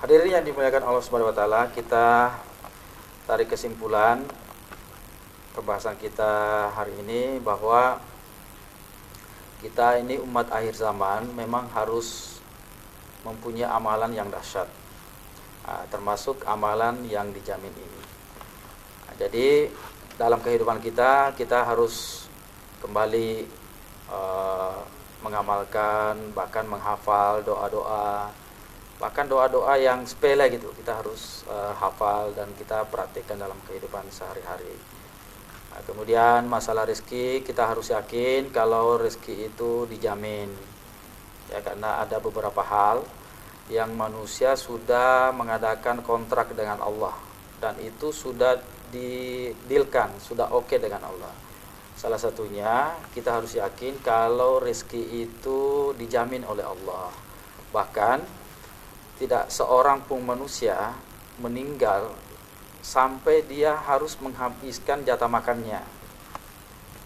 Hadirin yang dimuliakan Allah Subhanahu wa taala, kita tarik kesimpulan pembahasan kita hari ini bahwa kita ini umat akhir zaman memang harus mempunyai amalan yang dahsyat, termasuk amalan yang dijamin ini. Jadi dalam kehidupan kita harus kembali mengamalkan, bahkan menghafal doa-doa, bahkan doa-doa yang sepele gitu kita harus hafal dan kita praktikkan dalam kehidupan sehari-hari. Kemudian masalah rezeki, kita harus yakin kalau rezeki itu dijamin, ya, karena ada beberapa hal yang manusia sudah mengadakan kontrak dengan Allah dan itu sudah didilkan, sudah oke dengan Allah. Salah satunya kita harus yakin kalau rezeki itu dijamin oleh Allah. Bahkan tidak seorang pun manusia meninggal sampai dia harus menghabiskan jatah makannya.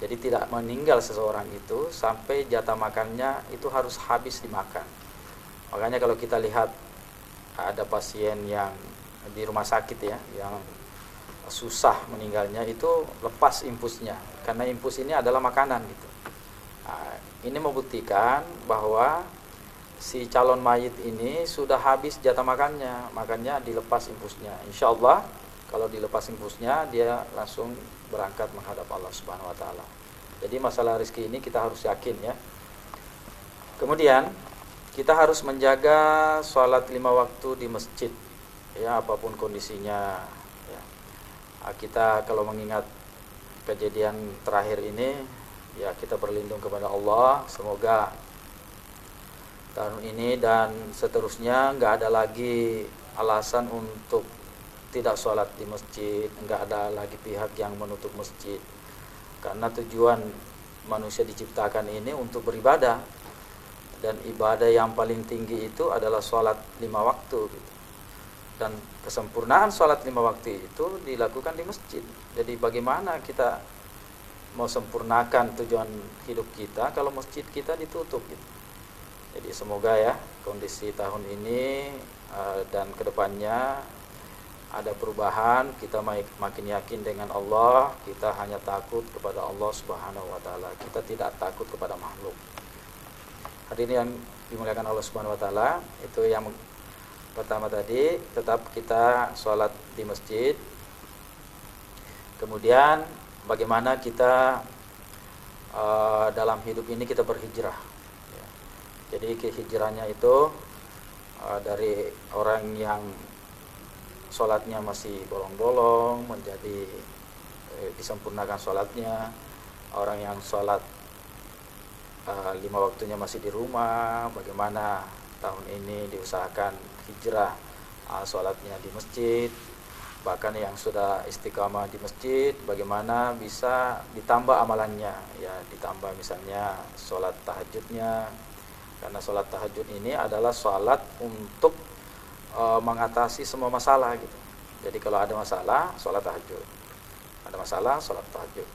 Jadi tidak meninggal seseorang itu sampai jatah makannya itu harus habis dimakan. Makanya kalau kita lihat ada pasien yang di rumah sakit ya, yang susah meninggalnya itu lepas infusnya, karena infus ini adalah makanan gitu. Ini membuktikan bahwa si calon mayit ini sudah habis jatah makannya, makanya dilepas infusnya. Insya Allah kalau dilepas infusnya dia langsung berangkat menghadap Allah Subhanahu wa taala. Jadi masalah rezeki ini kita harus yakin ya. Kemudian kita harus menjaga sholat 5 waktu di masjid ya, apapun kondisinya ya. Kita kalau mengingat kejadian terakhir ini ya, kita berlindung kepada Allah, semoga tahun ini dan seterusnya nggak ada lagi alasan untuk tidak sholat di masjid, nggak ada lagi pihak yang menutup masjid, karena tujuan manusia diciptakan ini untuk beribadah, dan ibadah yang paling tinggi itu adalah sholat 5 waktu gitu. Dan kesempurnaan sholat 5 waktu itu dilakukan di masjid. Jadi bagaimana kita mau sempurnakan tujuan hidup kita kalau masjid kita ditutup gitu. Jadi semoga ya kondisi tahun ini dan kedepannya ada perubahan, kita makin yakin dengan Allah, kita hanya takut kepada Allah Subhanahu wa taala, kita tidak takut kepada makhluk. Hadirin yang dimuliakan Allah Subhanahu wa taala, itu yang pertama tadi, tetap kita sholat di masjid. Kemudian bagaimana kita dalam hidup ini kita berhijrah. Jadi hijrahnya itu dari orang yang sholatnya masih bolong-bolong menjadi disempurnakan sholatnya, orang yang sholat 5 waktunya masih di rumah, bagaimana tahun ini diusahakan hijrah, sholatnya di masjid. Bahkan yang sudah istiqamah di masjid, bagaimana bisa ditambah amalannya ya, ditambah misalnya sholat tahajudnya, karena sholat tahajud ini adalah sholat untuk mengatasi semua masalah gitu. Jadi kalau ada masalah, sholat tahajud. Ada masalah, sholat tahajud.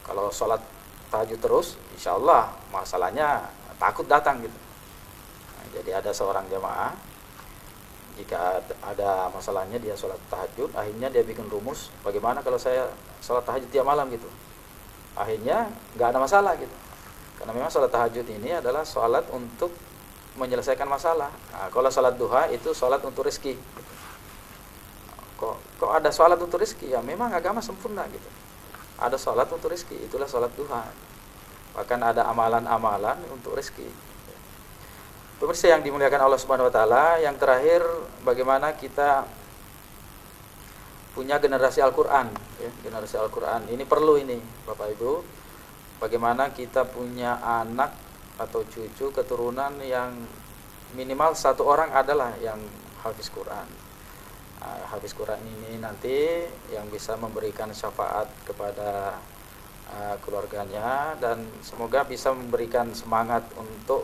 Kalau sholat tahajud terus, insya Allah masalahnya takut datang gitu. Nah, jadi ada seorang jamaah, jika ada masalahnya dia sholat tahajud, akhirnya dia bikin rumus, bagaimana kalau saya sholat tahajud tiap malam gitu. Akhirnya nggak ada masalah gitu. Karena memang sholat tahajud ini adalah sholat untuk menyelesaikan masalah. Nah, kalau sholat duha itu sholat untuk rezeki. Kok ada sholat untuk rezeki? Ya memang agama sempurna gitu. Ada sholat untuk rezeki, itulah sholat duha. Bahkan ada amalan-amalan untuk rezeki. Pemirsa yang dimuliakan Allah Subhanahu wa taala, yang terakhir bagaimana kita punya generasi Al-Qur'an ya, generasi Al-Qur'an. Ini perlu ini, Bapak Ibu. Bagaimana kita punya anak atau cucu keturunan yang minimal satu orang adalah yang hafiz Quran. Hafiz Quran ini nanti yang bisa memberikan syafaat kepada keluarganya dan semoga bisa memberikan semangat untuk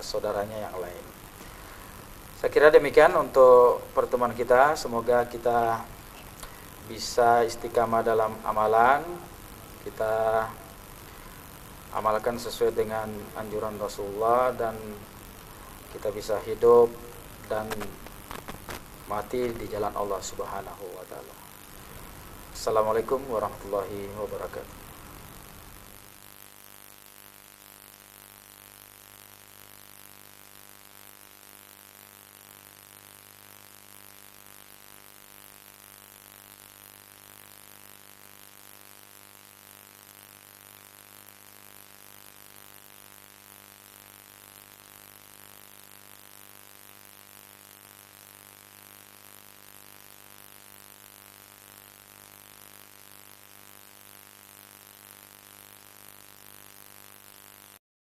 saudaranya yang lain. Saya kira demikian untuk pertemuan kita. Semoga kita bisa istiqamah dalam amalan, kita amalkan sesuai dengan anjuran Rasulullah, dan kita bisa hidup dan mati di jalan Allah Subhanahu wa taala. Assalamualaikum warahmatullahi wabarakatuh.